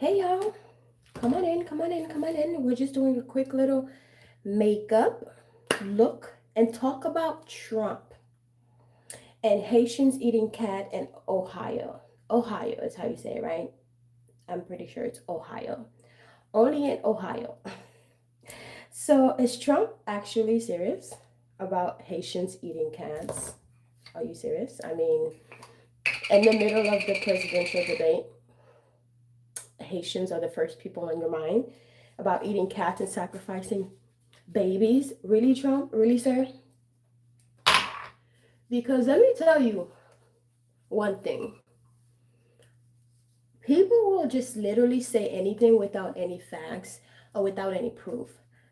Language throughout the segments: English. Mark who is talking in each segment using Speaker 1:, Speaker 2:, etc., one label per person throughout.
Speaker 1: Hey y'all, come on in, come on in, come on in. We're just doing a quick little makeup look and talk about Trump and Haitians eating cat in Ohio. Ohio is how you say it, right? I'm pretty sure it's Ohio. Only in Ohio. So is Trump actually serious about Haitians eating cats? Are you serious? I mean, in the middle of the presidential debate, Haitians are the first people on your mind about eating cats and sacrificing babies. Really, Trump? Really, sir? Because let me tell you one thing. People will just literally say anything without any facts or without any proof.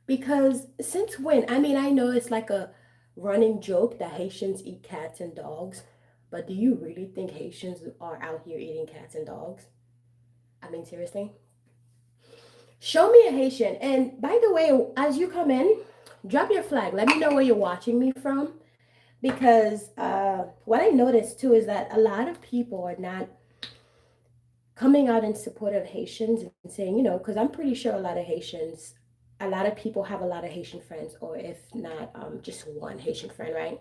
Speaker 1: Because since when? I mean, I know it's like a running joke that Haitians eat cats and dogs, but do you really think Haitians are out here eating cats and dogs? I mean, seriously? Show me a Haitian. And by the way, as you come in, drop your flag. Let me know where you're watching me from. Because what I noticed too is that a lot of people are not coming out in support of Haitians and saying, because I'm pretty sure a lot of people have a lot of Haitian friends, or if not, just one Haitian friend, right?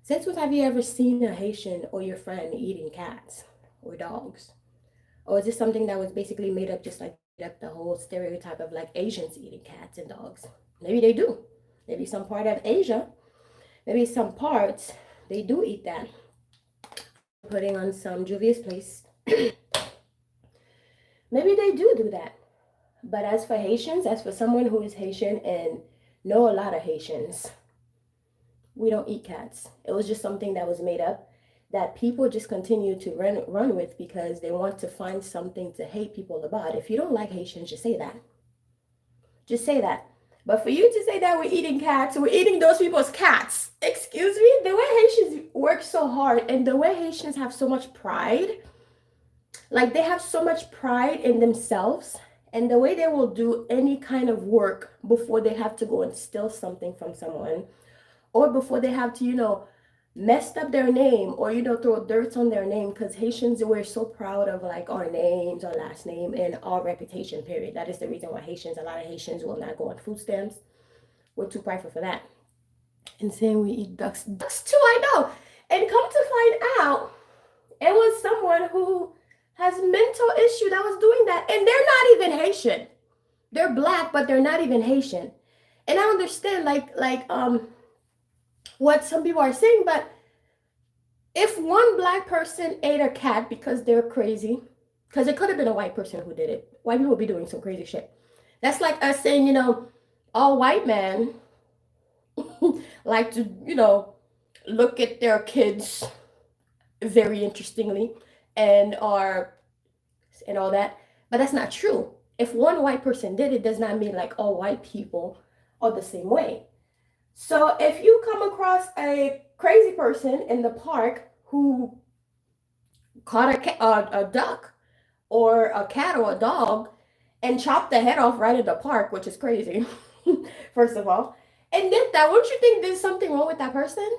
Speaker 1: Since when have you ever seen a Haitian or your friend eating cats or dogs? Or is this something that was basically made up just like made up the whole stereotype of like Asians eating cats and dogs? Maybe they do. Maybe some part of Asia, maybe some parts, they do eat that. Putting on some Juvia's Place. Maybe they do that. But as for Haitians, as for someone who is Haitian and know a lot of Haitians, we don't eat cats. It was just something that was made up that people just continue to run with because they want to find something to hate people about. If you don't like Haitians, just say that. Just say that. But for you to say that we're eating cats, we're eating those people's cats. Excuse me? The way Haitians work so hard and the way Haitians have so much pride, like they have so much pride in themselves and the way they will do any kind of work before they have to go and steal something from someone or before they have to, messed up their name or, throw dirt on their name because Haitians, we're so proud of like our names, our last name, and our reputation, period. That is the reason why a lot of Haitians will not go on food stamps. We're too prideful for that. And saying we eat ducks. Ducks too, I know. And come to find out, it was someone who has mental issue that was doing that. And they're not even Haitian. They're black, but they're not even Haitian. And I understand what some people are saying, but if one black person ate a cat because they're crazy, because it could have been a white person who did it. White people be doing some crazy shit. That's like us saying, all white men like to, look at their kids very interestingly and are and all that. But that's not true. If one white person did it, does not mean like all white people are the same way. So if you come across a crazy person in the park who caught a duck or a cat or a dog and chopped the head off right in the park, which is crazy, first of all, and did that, wouldn't you think there's something wrong with that person?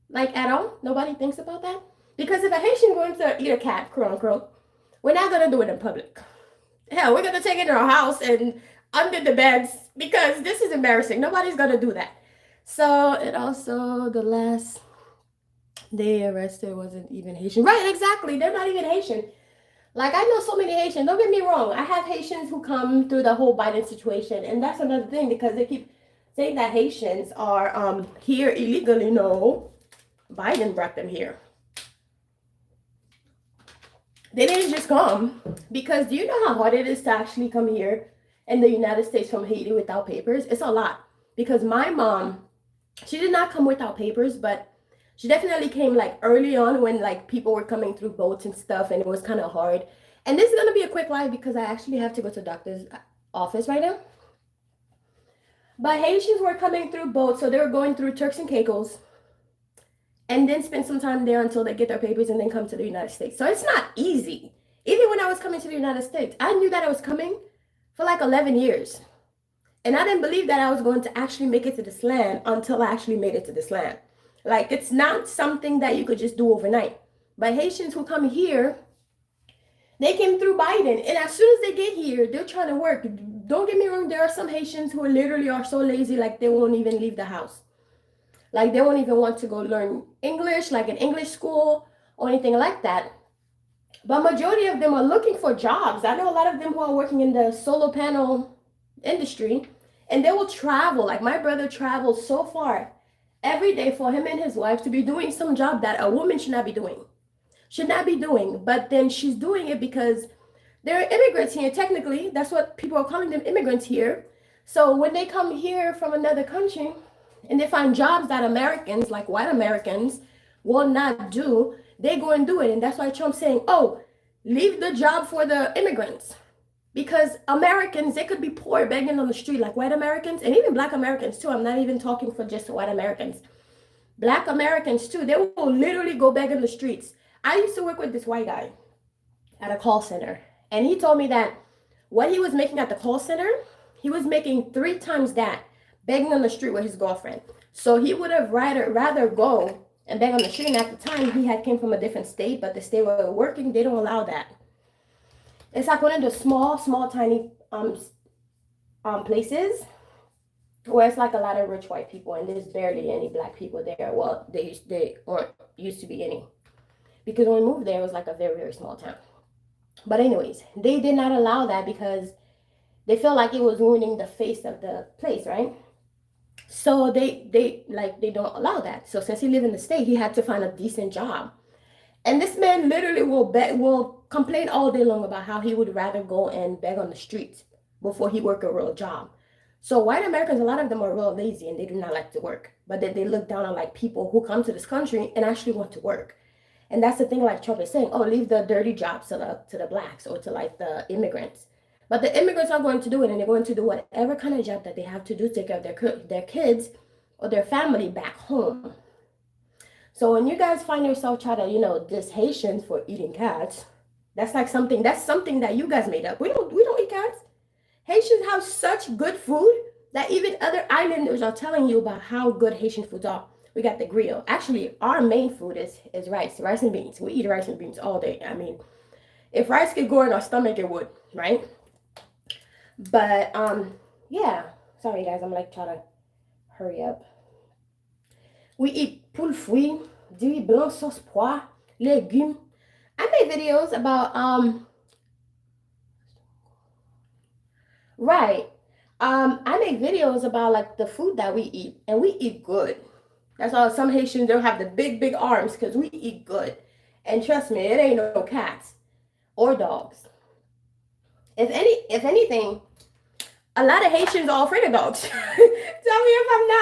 Speaker 1: Like at all? Nobody thinks about that? Because if a Haitian going to eat a cat, quote unquote, we're not going to do it in public. Hell, we're going to take it in our house and under the beds because this is embarrassing. Nobody's going to do that. So, and also the last they arrested wasn't even Haitian. Right, exactly. They're not even Haitian. Like, I know so many Haitians. Don't get me wrong. I have Haitians who come through the whole Biden situation. And that's another thing because they keep saying that Haitians are here illegally. No, Biden brought them here. They didn't just come. Because do you know how hard it is to actually come here in the United States from Haiti without papers? It's a lot. Because my mom, she did not come without papers, but she definitely came like early on when like people were coming through boats and stuff and it was kind of hard. And this is going to be a quick live because I actually have to go to the doctor's office right now. But Haitians were coming through boats, so they were going through Turks and Caicos and then spend some time there until they get their papers and then come to the United States. So it's not easy. Even when I was coming to the United States, I knew that I was coming for like 11 years. And I didn't believe that I was going to actually make it to this land until I actually made it to this land. Like, it's not something that you could just do overnight. But Haitians who come here They came through Biden, and as soon as they get here, they're trying to work. Don't get me wrong, there are some Haitians who literally are so lazy, like they won't even leave the house. Like they won't even want to go learn English, like an English school or anything like that. But majority of them are looking for jobs. I know a lot of them who are working in the solar panel industry, and they will travel. Like my brother travels so far every day for him and his wife to be doing some job that a woman should not be doing. Should not be doing. But then she's doing it because they're immigrants here. Technically, that's what people are calling them, immigrants here. So when they come here from another country and they find jobs that Americans, like white Americans, will not do, they go and do it. And that's why Trump's saying, oh, leave the job for the immigrants. Because Americans, they could be poor begging on the street like white Americans, and even black Americans too. I'm not even talking for just white Americans. Black Americans too, they will literally go beg in the streets. I used to work with this white guy at a call center, and he told me that what he was making at the call center, he was making 3 times that begging on the street with his girlfriend. So he would have rather go and beg on the street. And at the time, he had came from a different state, but the state were working, they don't allow that. It's like one of the small, tiny places where it's like a lot of rich white people, and there's barely any black people there. Well, they weren't used to be any, because when we moved there, it was like a very, very small town. But anyways, they did not allow that because they felt like it was ruining the face of the place, right? So they don't allow that. So since he lived in the state, he had to find a decent job. And this man literally will complain all day long about how he would rather go and beg on the streets before he work a real job. So white Americans, a lot of them are real lazy and they do not like to work. But then they look down on like people who come to this country and actually want to work. And that's the thing, like Trump is saying, oh, leave the dirty jobs to the blacks or to like the immigrants. But the immigrants are going to do it, and they're going to do whatever kind of job that they have to do to take care of their kids or their family back home. So when you guys find yourself trying to, diss Haitians for eating cats, that's something that you guys made up. We don't eat cats. Haitians have such good food that even other islanders are telling you about how good Haitian foods are. We got the griot. Actually, our main food is rice and beans. We eat rice and beans all day. I mean, if rice could go in our stomach, it would, right? But yeah. Sorry guys, I'm like trying to hurry up. We eat poule fouille, riz blanc sauce pois, légumes. I made videos about I make videos about like the food that we eat, and we eat good. That's why some Haitians don't have the big arms, because we eat good. And trust me, it ain't no cats or dogs. If anything, a lot of Haitians are afraid of dogs. Tell me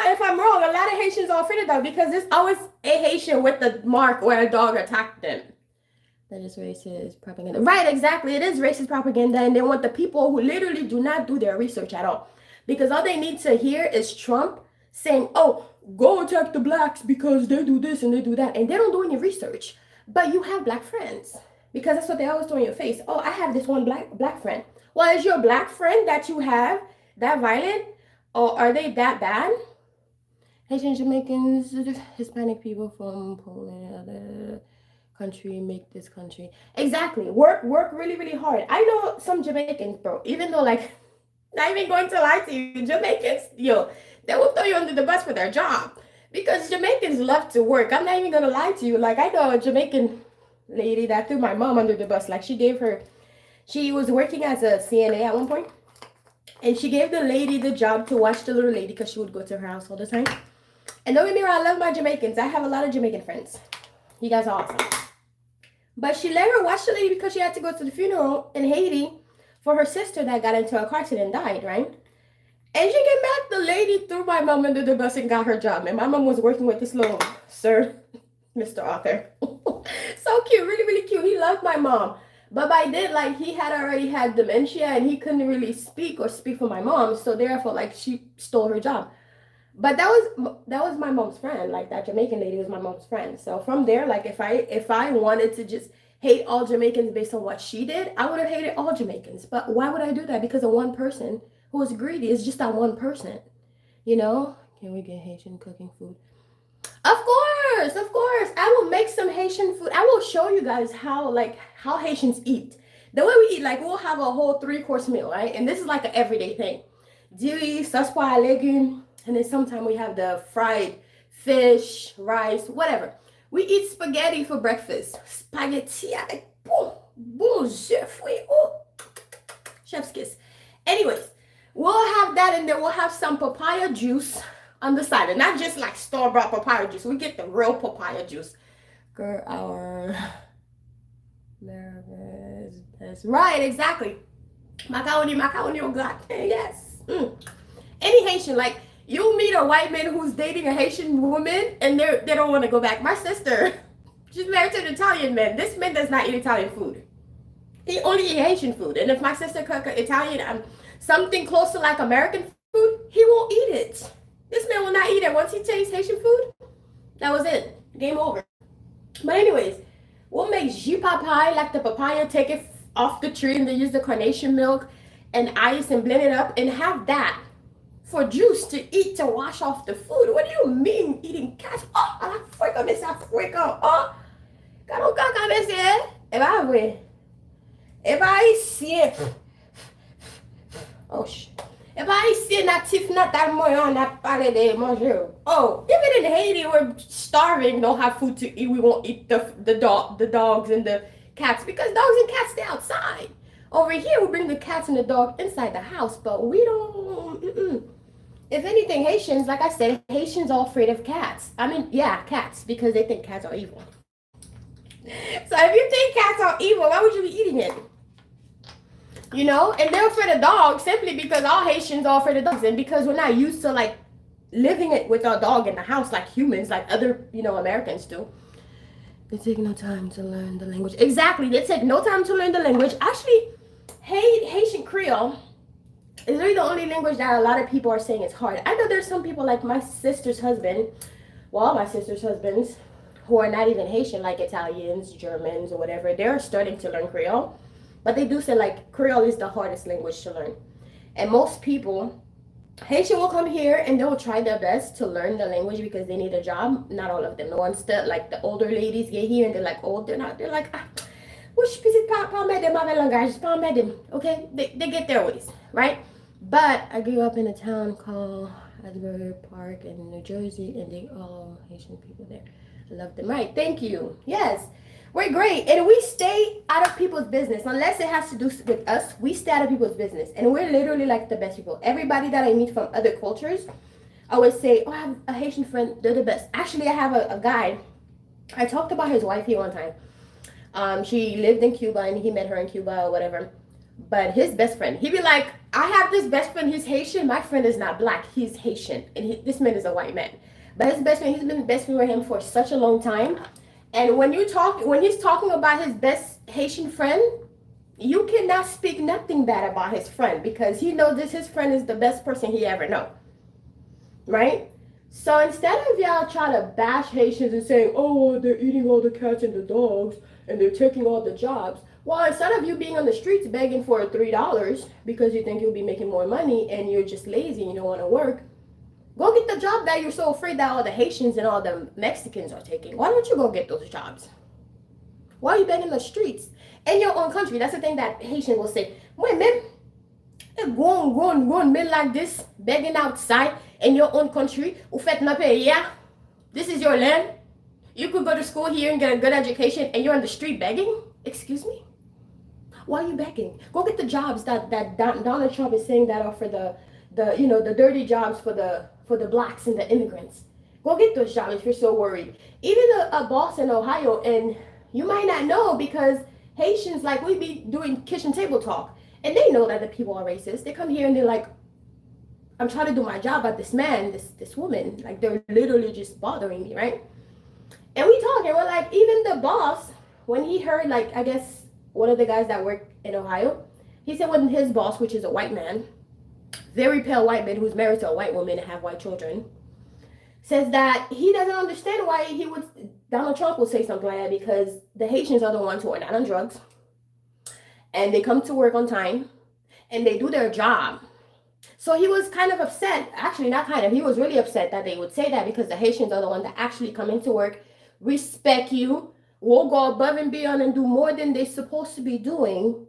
Speaker 1: if I'm wrong. A lot of Haitians are afraid of dogs because there's always a Haitian with the mark where a dog attacked them. That is racist propaganda. Right, exactly. It is racist propaganda, and they want the people who literally do not do their research at all. Because all they need to hear is Trump saying, oh, go attack the blacks because they do this and they do that. And they don't do any research. But you have black friends. Because that's what they always throw in your face. Oh, I have this one black friend. Well, is your black friend that you have that violent? Or are they that bad? Haitian Jamaicans, Hispanic people from Poland, other country make this country. Exactly. Work really, really hard. I know some Jamaicans, bro. Even though, like, not even going to lie to you, Jamaicans, they will throw you under the bus for their job. Because Jamaicans love to work. I'm not even going to lie to you. Like, I know a Jamaican lady that threw my mom under the bus. Like, she was working as a CNA at one point. And she gave the lady the job to watch the little lady because she would go to her house all the time. And don't get me wrong, I love my Jamaicans. I have a lot of Jamaican friends. You guys are awesome. But she let her watch the lady because she had to go to the funeral in Haiti for her sister that got into a car accident and died, right? And she came back, the lady threw my mom under the bus and got her job. And my mom was working with this little sir, Mr. Arthur. So cute, really, really cute. He loved my mom. But by then, like, he had already had dementia and he couldn't really speak for my mom. So therefore, like, she stole her job. But that was my mom's friend. Like, that Jamaican lady was my mom's friend. So from there, like, if I wanted to just hate all Jamaicans based on what she did, I would have hated all Jamaicans. But why would I do that? Because of one person who was greedy. It's just that one person, Can we get Haitian cooking food? Of course. I will make some Haitian food. I will show you guys how Haitians eat. The way we eat, like we'll have a whole 3-course meal, right? And this is like an everyday thing. Diri, saspoa, legume, and then sometimes we have the fried fish, rice, whatever. We eat spaghetti for breakfast. Spaghetti, boom, boom, chef, oh, chef's kiss. Anyways, we'll have that, and then we'll have some papaya juice on the side, and not just like store-bought papaya juice. We get the real papaya juice. Girl, our that's right, exactly. Macaroni au gratin, yes. Any Haitian, like you meet a white man who's dating a Haitian woman, and they don't want to go back. My sister, she's married to an Italian man. This man does not eat Italian food. He only eats Haitian food. And if my sister cook Italian, something close to like American food, he won't eat it. This man will not eat it. Once he tastes Haitian food, that was it. Game over. But anyways, we'll make jus papaye, like the papaya, take it off the tree and then use the carnation milk and ice and blend it up and have that for juice to eat to wash off the food. What do you mean eating cat? Oh, a la fuego, mais ça fuego. Oh, quand on caca, mais c'est, eh ben oui. Eh ben ici, oh shit. Eh ben ici, natif natal moyen, n'a parlé de manger. Oh, even in Haiti, we're starving, don't have food to eat. We won't eat the dogs and the cats because dogs and cats stay outside. Over here, we bring the cats and the dog inside the house, but we don't. If anything, Haitians, like I said, Haitians are afraid of cats. I mean, yeah, cats, because they think cats are evil. So if you think cats are evil, why would you be eating it? You know, and they're afraid of dogs simply because all Haitians are afraid of dogs, and because we're not used to like living it with our dog in the house like humans, like other, Americans do. They take no time to learn the language. Exactly, they take no time to learn the language. Actually, Haitian Creole is really the only language that a lot of people are saying it's hard. I know there's some people like my sister's husband, well, my sister's husbands, who are not even Haitian, like Italians, Germans, or whatever. They're starting to learn Creole. But they do say like Creole is the hardest language to learn. And most people, Haitian will come here and they will try their best to learn the language because they need a job. Not all of them. The ones that, like the older ladies get here and they're like, oh, they're like, okay? They get their ways, right? But I grew up in a town called Asbury Park in New Jersey, and they all Haitian people there. I love them. Right, thank you. Yes. We're great, and we stay out of people's business unless it has to do with us. We stay out of people's business, and we're literally like the best people. Everybody that I meet from other cultures, I always say, oh, I have a Haitian friend, they're the best. Actually, I have a guy, I talked about his wife here one time. She lived in Cuba, and he met her in Cuba or whatever. But his best friend, he'd be like, I have this best friend, he's Haitian. My friend is not black, he's Haitian, and this man is a white man. But his best friend, he's been best friend with him for such a long time. And when he's talking about his best Haitian friend, you cannot speak nothing bad about his friend because he knows his friend is the best person he ever know, right? So instead of y'all trying to bash Haitians and saying, oh, they're eating all the cats and the dogs and they're taking all the jobs, well, instead of you being on the streets begging for $3 because you think you'll be making more money and you're just lazy and you don't want to work, go get the job that you're so afraid that all the Haitians and all the Mexicans are taking. Why don't you go get those jobs? Why are you begging the streets? In your own country, that's the thing that Haitian will say. Wait, man, going men like this, begging outside in your own country. Yeah, this is your land. You could go to school here and get a good education, and you're on the street begging? Excuse me? Why are you begging? Go get the jobs that Donald Trump is saying that are for the dirty jobs for the blacks and the immigrants. Go get those jobs if you're so worried. Even a boss in Ohio, and you might not know because Haitians, like, we be doing kitchen table talk, and they know that the people are racist. They come here and they're like, I'm trying to do my job, but this man, this woman, like, they're literally just bothering me, right? And we talk, and we're like, even the boss, when he heard, like, I guess one of the guys that work in Ohio, he said when his boss, which is a white man, very pale white man who's married to a white woman and have white children, says that he doesn't understand why Donald Trump will say something like that because the Haitians are the ones who are not on drugs and they come to work on time and they do their job. So he was kind of upset, actually not kind of, he was really upset that they would say that because the Haitians are the ones that actually come into work, respect you, will go above and beyond and do more than they're supposed to be doing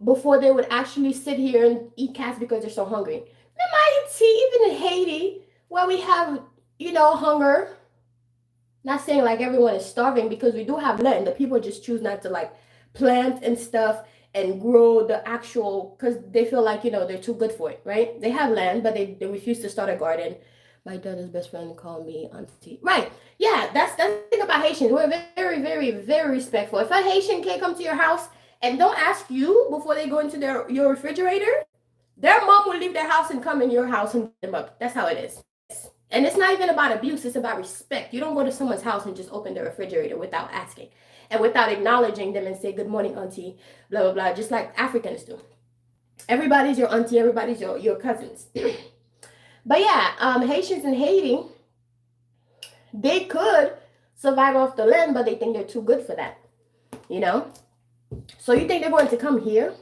Speaker 1: before they would actually sit here and eat cats because they're so hungry. They might see, even in Haiti, where we have, hunger. Not saying like everyone is starving, because we do have land. The people just choose not to like plant and stuff and grow the actual, because they feel like, they're too good for it, right? They have land, but they refuse to start a garden. My daughter's best friend called me auntie. Right. Yeah, that's the thing about Haitians. We're very, very, very respectful. If a Haitian can't come to your house and don't ask you before they go into your refrigerator, their mom will leave their house and come in your house and pick them up. That's how it is. And it's not even about abuse, it's about respect. You don't go to someone's house and just open the refrigerator without asking and without acknowledging them and say, good morning, auntie, blah, blah, blah, just like Africans do. Everybody's your auntie, everybody's your cousins. But yeah, Haitians in Haiti, they could survive off the land, but they think they're too good for that, So you think they're going to come here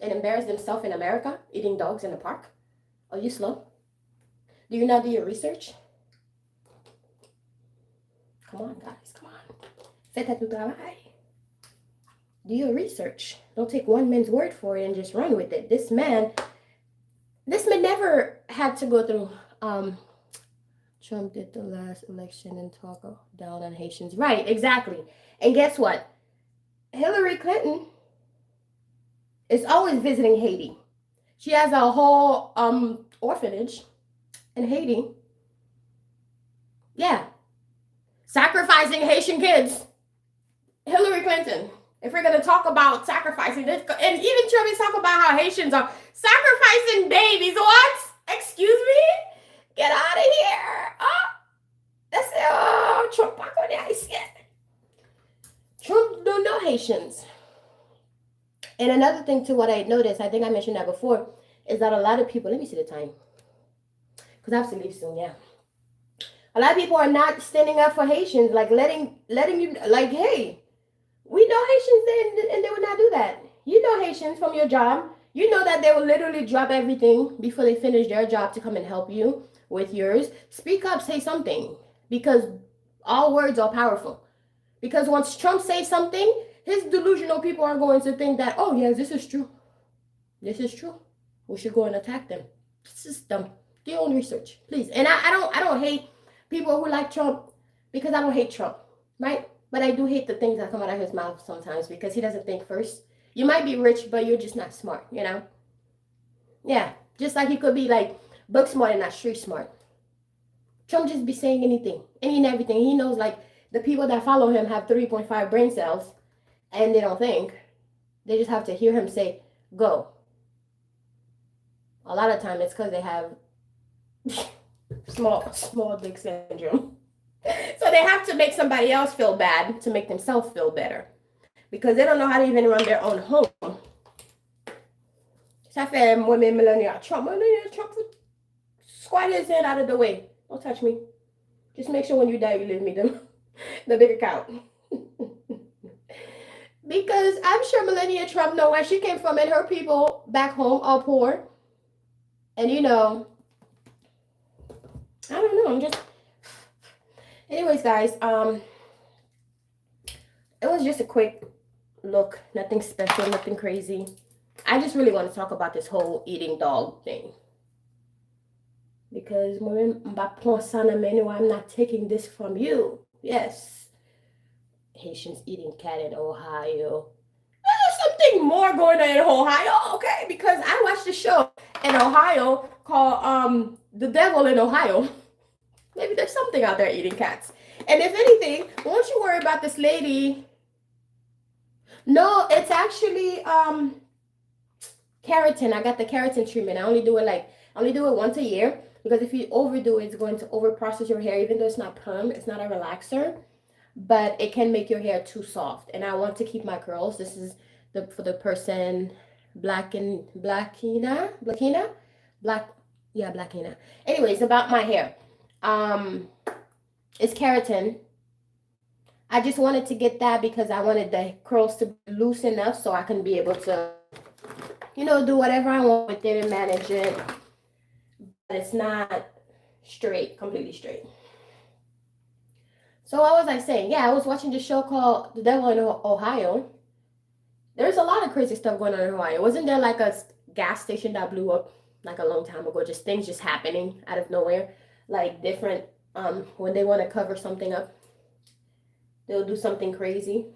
Speaker 1: and embarrass themselves in America, eating dogs in the park? Are you slow? Do you not do your research? Come on, guys, come on. Faites tu travail. Do your research. Don't take one man's word for it and just run with it. This man never had to go through, Trump did the last election and talk down on Haitians. Right, exactly. And guess what? Hillary Clinton is always visiting Haiti. She has a whole orphanage in Haiti. Yeah. Sacrificing Haitian kids. Hillary Clinton. If we're going to talk about sacrificing this, and even Trump is talking about how Haitians are sacrificing babies. What? Excuse me? Get out of here. Trump back on the ice yet. Trump don't know Haitians. And another thing too, what I noticed, I think I mentioned that before, is that a lot of people, let me see the time, because I have to leave soon, yeah. A lot of people are not standing up for Haitians, like letting you, like, hey, we know Haitians and they would not do that. You know Haitians from your job. You know that they will literally drop everything before they finish their job to come and help you with yours. Speak up, say something, because all words are powerful. Because once Trump says something, his delusional people are going to think that, oh, yes, this is true. This is true. We should go and attack them. It's just dumb. Do your own research, please. And I don't hate people who like Trump, because I don't hate Trump, right? But I do hate the things that come out of his mouth sometimes, because he doesn't think first. You might be rich, but you're just not smart, Yeah, just like he could be like book smart and not street smart. Trump just be saying anything, any and everything. He knows like the people that follow him have 3.5 brain cells and they don't think. They just have to hear him say, go. A lot of time it's because they have small dick syndrome. So they have to make somebody else feel bad to make themselves feel better, because they don't know how to even run their own home. Ça fait moi-même Melania Trump squat his head out of the way. Don't touch me. Just make sure when you die you leave me the big account. Because I'm sure Melania Trump know where she came from, and her people back home are poor. And I don't know, I'm just... Anyways, guys, it was just a quick look, nothing special, nothing crazy. I just really want to talk about this whole eating dog thing, because I'm not taking this from you. Yes, Haitians eating cat in Ohio. There's something more going on in Ohio, okay? Because I watched a show in Ohio called The Devil in Ohio. Maybe there's something out there eating cats. And if anything, won't you worry about this lady? No, it's actually keratin. I got the keratin treatment. I only do it once a year, because if you overdo it, it's going to overprocess your hair. Even though it's not perm, it's not a relaxer, but it can make your hair too soft. And I want to keep my curls. This is for the person Blackina. Anyways, about my hair. It's keratin. I just wanted to get that because I wanted the curls to be loose enough so I can be able to, do whatever I want with it and manage it. But it's not completely straight. So what was I saying? Yeah, I was watching this show called The Devil in Ohio. There's a lot of crazy stuff going on in Hawaii. Wasn't there like a gas station that blew up like a long time ago? Just things just happening out of nowhere, like different. When they want to cover something up, they'll do something crazy.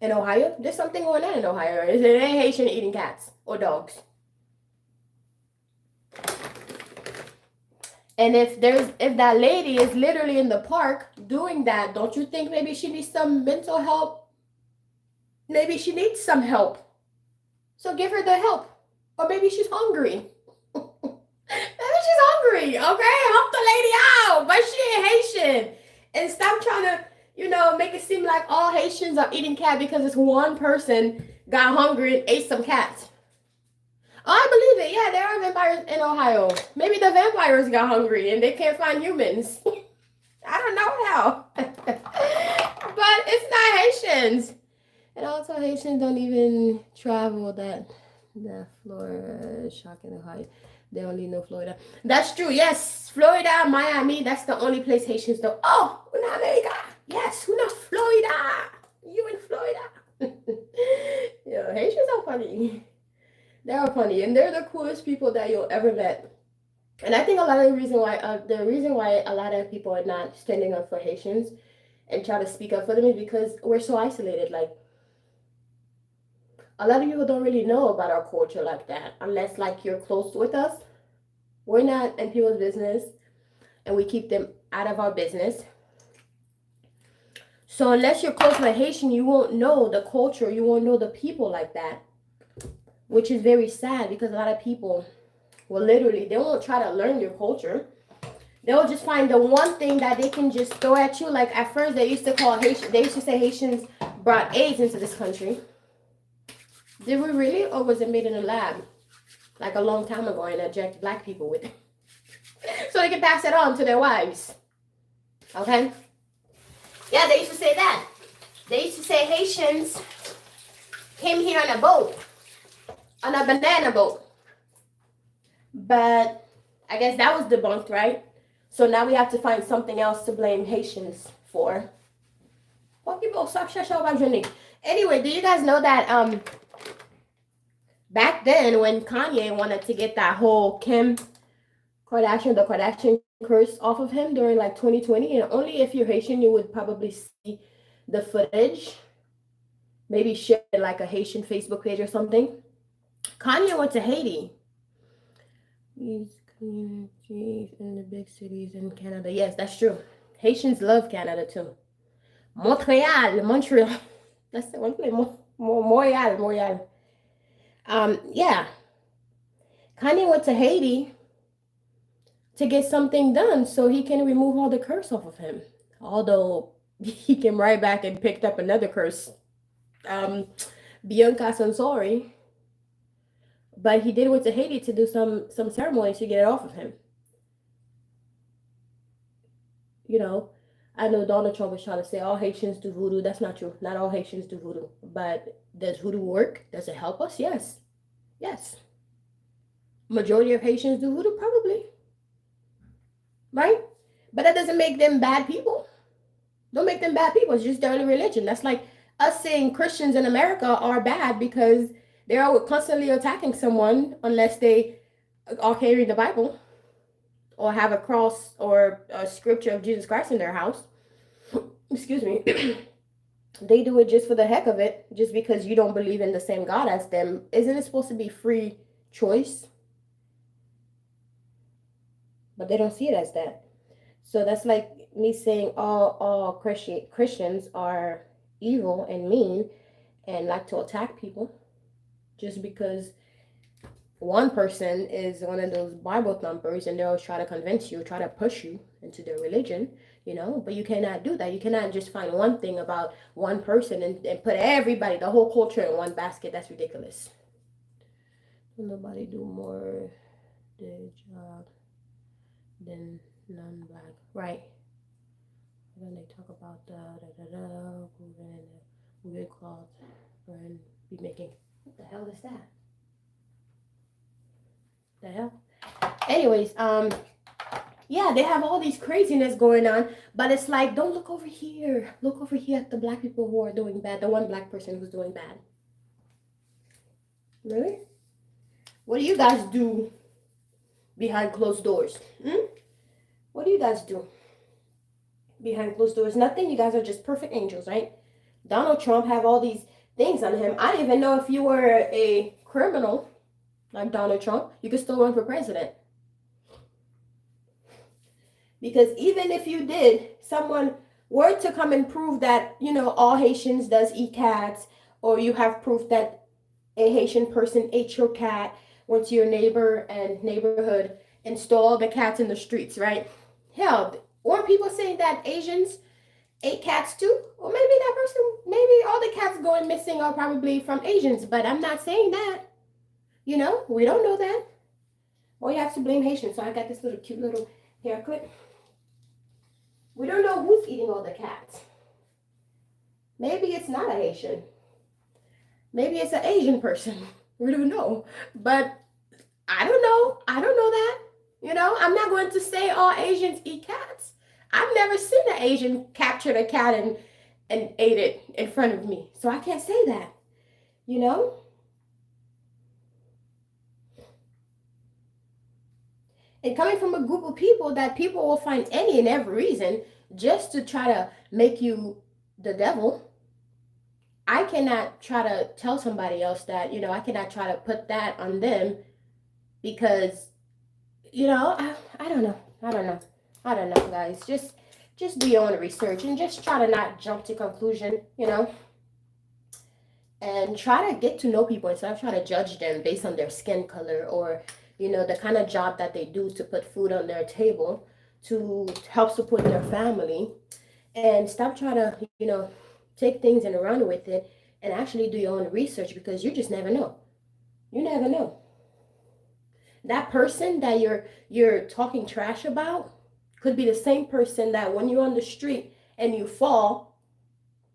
Speaker 1: In Ohio, there's something going on in Ohio. It ain't Haitian eating cats or dogs. And if that lady is literally in the park doing that, don't you think maybe she needs some mental help? Maybe she needs some help. So give her the help. Or maybe she's hungry. Maybe she's hungry, okay? Help the lady out. But she ain't Haitian. And stop trying to, make it seem like all Haitians are eating cat because this one person got hungry and ate some cats. Oh, I believe it. Yeah, there are vampires in Ohio. Maybe the vampires got hungry and they can't find humans. I don't know how. But it's not Haitians. And also Haitians don't even travel that Florida, shocking Ohio. They only know Florida. That's true. Yes, Florida, Miami. That's the only place Haitians know. Oh, una America. Yes, una Florida. You in Florida. Yeah, Haitians are funny. They are funny, and they're the coolest people that you'll ever met. And I think a lot of the reason why a lot of people are not standing up for Haitians and try to speak up for them is because we're so isolated. Like, a lot of people don't really know about our culture like that unless like you're close with us. We're not in people's business, and we keep them out of our business. So unless you're close with a Haitian, you won't know the culture, you won't know the people like that, which is very sad because a lot of people will literally, they won't try to learn your culture. They'll just find the one thing that they can just throw at you. Like at first they used to say Haitians brought AIDS into this country. Did we really? Or was it made in a lab like a long time ago and inject black people with it? So they can pass it on to their wives. Okay? Yeah, they used to say that. They used to say Haitians came here on a boat. On a banana boat. But I guess that was debunked, right? So now we have to find something else to blame Haitians for. Well, people stop about your. Anyway, do you guys know that back then when Kanye wanted to get that whole the Kardashian curse off of him during like 2020, and only if you're Haitian you would probably see the footage, maybe share like a Haitian Facebook page or something. Kanye went to Haiti. These communities in the big cities in Canada. Yes, that's true. Haitians love Canada too. Montreal. That's the one place. Montreal. Yeah. Kanye went to Haiti to get something done so he can remove all the curse off of him. Although he came right back and picked up another curse. Bianca Sansori. But he did went to Haiti to do some ceremonies to get it off of him. I know Donald Trump was trying to say all Haitians do voodoo. That's not true. Not all Haitians do voodoo. But does voodoo work? Does it help us? Yes. Yes. Majority of Haitians do voodoo? Probably. Right? But that doesn't make them bad people. Don't make them bad people. It's just their religion. That's like us saying Christians in America are bad because they're constantly attacking someone unless they are carrying the Bible or have a cross or a scripture of Jesus Christ in their house. Excuse me. They do it just for the heck of it, just because you don't believe in the same God as them. Isn't it supposed to be free choice? But they don't see it as that. So that's like me saying all Christians are evil and mean and like to attack people just because one person is one of those Bible thumpers and they'll try to convince you, try to push you into their religion, but you cannot do that. You cannot just find one thing about one person and put everybody, the whole culture in one basket. That's ridiculous. Nobody do more the job than non-black. Right. When they talk about weird cloth and be making, what the hell is that? The hell? Anyways, Yeah, they have all these craziness going on, but it's like, don't look over here. Look over here at the black people who are doing bad. The one black person who's doing bad. Really? What do you guys do behind closed doors? Hmm? What do you guys do behind closed doors? Nothing. You guys are just perfect angels, right? Donald Trump have all these things on him. I didn't even know if you were a criminal like Donald Trump, you could still run for president. Because even if you did, someone were to come and prove that, all Haitians does eat cats, or you have proof that a Haitian person ate your cat, went to your neighbor and neighborhood and stole all the cats in the streets, right? Hell, weren't people saying that Asians ate cats too? Or maybe that person, maybe all the cats going missing are probably from Asians, but I'm not saying that. We don't know that. Or you have to blame Haitians. So I got this little cute little hair clip. We don't know who's eating all the cats. Maybe it's not a Haitian. Maybe it's an Asian person. We don't know. But I don't know. I don't know that. I'm not going to say all Asians eat cats. I've never seen an Asian capture a cat and ate it in front of me. So I can't say that. And coming from a group of people that people will find any and every reason just to try to make you the devil, I cannot try to tell somebody else that, I cannot try to put that on them because, I don't know. I don't know, guys. Just do your own research and just try to not jump to conclusion, and try to get to know people instead of trying to judge them based on their skin color or the kind of job that they do to put food on their table to help support their family, and stop trying to take things and run with it and actually do your own research, because you just never know. You never know. That person that you're talking trash about could be the same person that when you're on the street and you fall,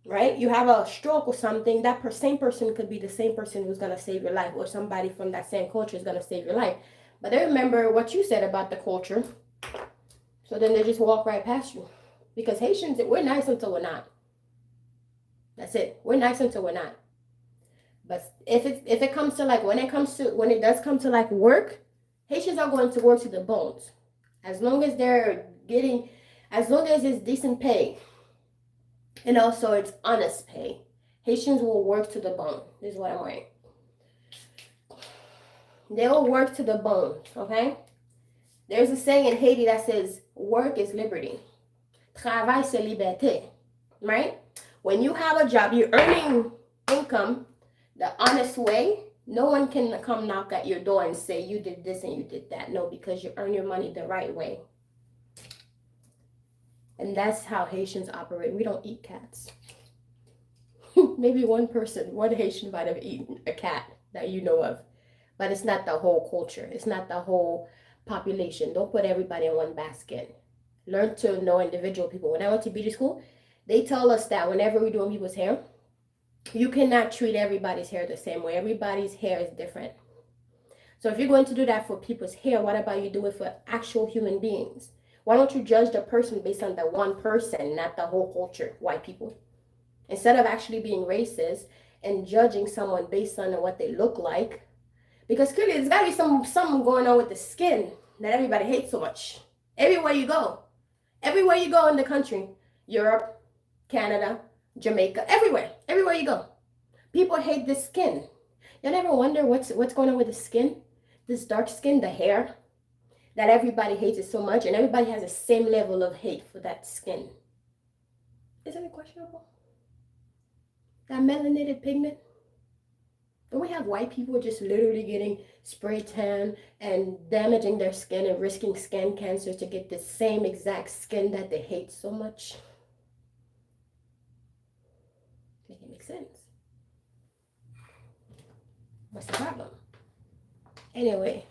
Speaker 1: right? You have a stroke or something, that same person could be the same person who's going to save your life, or somebody from that same culture is going to save your life. But they remember what you said about the culture. So then they just walk right past you. Because Haitians, we're nice until we're not. That's it. We're nice until we're not. But if it comes to when it does come to work, Haitians are going to work to the bones. As long as it's decent pay. And also it's honest pay. Haitians will work to the bone. This is what I'm wearing. They will work to the bone, okay? There's a saying in Haiti that says, work is liberty. Travail, c'est liberté, right? When you have a job, you're earning income the honest way, no one can come knock at your door and say, you did this and you did that. No, because you earn your money the right way. And that's how Haitians operate. We don't eat cats. Maybe one Haitian might have eaten a cat that you know of. But it's not the whole culture. It's not the whole population. Don't put everybody in one basket. Learn to know individual people. When I went to beauty school, they tell us that whenever we're doing people's hair, you cannot treat everybody's hair the same way. Everybody's hair is different. So if you're going to do that for people's hair, what about you do it for actual human beings? Why don't you judge the person based on the one person, not the whole culture, white people? Instead of actually being racist and judging someone based on what they look like. Because clearly there's got to be something going on with the skin that everybody hates so much. Everywhere you go in the country, Europe, Canada, Jamaica, everywhere you go, people hate this skin. You never wonder what's going on with the skin, this dark skin, the hair, that everybody hates it so much, and everybody has the same level of hate for that skin. Isn't it questionable? That melanated pigment. Don't we have white people just literally getting spray tan and damaging their skin and risking skin cancer to get the same exact skin that they hate so much? Make it make sense. What's the problem? Anyway.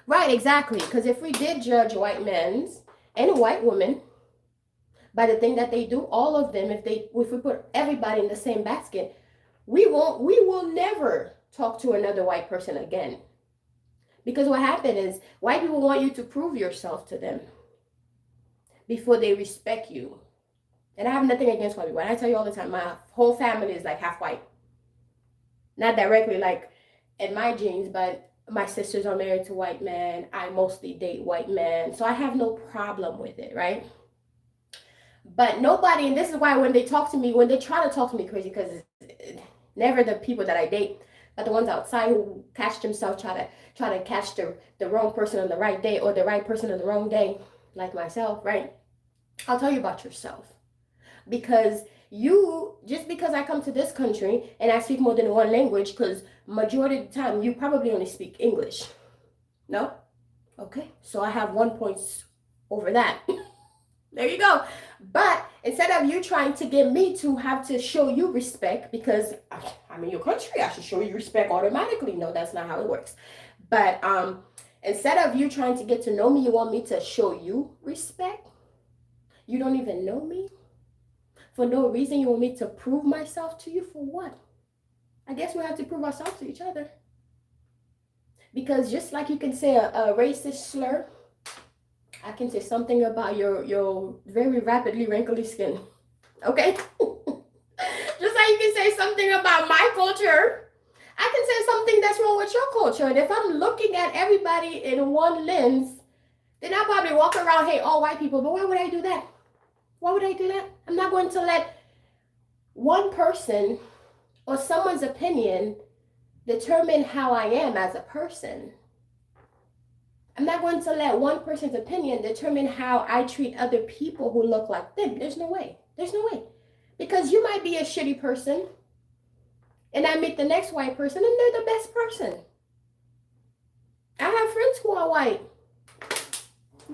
Speaker 1: Right, exactly. Because if we did judge white men and white women by the thing that they do, all of them, if we put everybody in the same basket, we will never talk to another white person again. Because what happened is white people want you to prove yourself to them before they respect you. And I have nothing against white people. And I tell you all the time, my whole family is like half white. Not directly like in my genes, but my sisters are married to white men. I mostly date white men. So I have no problem with it, right? But nobody, and this is why when they talk to me, when they try to talk to me crazy, because never the people that I date, but the ones outside who catch themselves try to catch the wrong person on the right day or the right person on the wrong day, like myself, right? I'll tell you about yourself. Because you, just because I come to this country and I speak more than one language, because majority of the time you probably only speak English. No? Okay. So I have 1 point over that. There you go. But instead of you trying to get me to have to show you respect because I'm in your country, I should show you respect automatically. No, that's not how it works. But instead of you trying to get to know me, you want me to show you respect. You don't even know me. For no reason, you want me to prove myself to you for what? I guess we have to prove ourselves to each other. Because just like you can say a racist slur, I can say something about your very rapidly wrinkly skin. Okay? Just like you can say something about my culture, I can say something that's wrong with your culture. And if I'm looking at everybody in one lens, then I'll probably walk around, hey, all white people, but why would I do that? Why would I do that? I'm not going to let one person or someone's opinion determine how I am as a person. I'm not going to let one person's opinion determine how I treat other people who look like them. There's no way. There's no way. Because you might be a shitty person, and I meet the next white person, and they're the best person. I have friends who are white.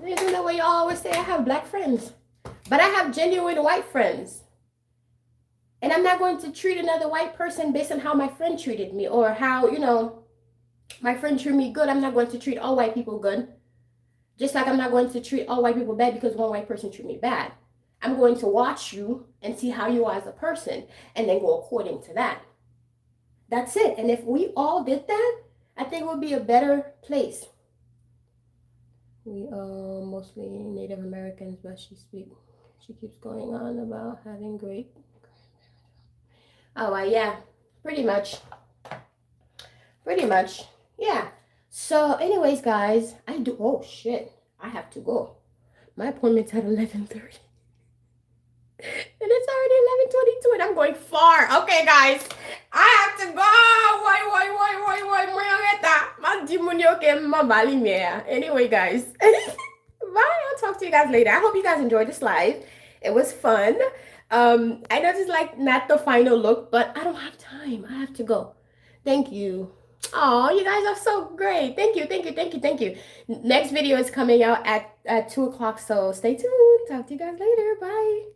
Speaker 1: Isn't that what you always say? I have black friends. But I have genuine white friends. And I'm not going to treat another white person based on how my friend treated me or how, my friend treated me good. I'm not going to treat all white people good. Just like I'm not going to treat all white people bad because one white person treated me bad. I'm going to watch you and see how you are as a person and then go according to that. That's it. And if we all did that, I think it would be a better place. We are mostly Native Americans, but she keeps going on about having great. Oh, yeah, pretty much. Yeah. So anyways, guys, oh shit, I have to go. My appointment's at 11:30. And it's already 11:22 and I'm going far. Okay, guys, I have to go. Anyway, guys, bye. I'll talk to you guys later. I hope you guys enjoyed this live. It was fun. I know this is like not the final look, but I don't have time. I have to go. Thank you. Oh, you guys are so great. Thank you. Next video is coming out at 2 o'clock, so stay tuned. Talk to you guys later. Bye.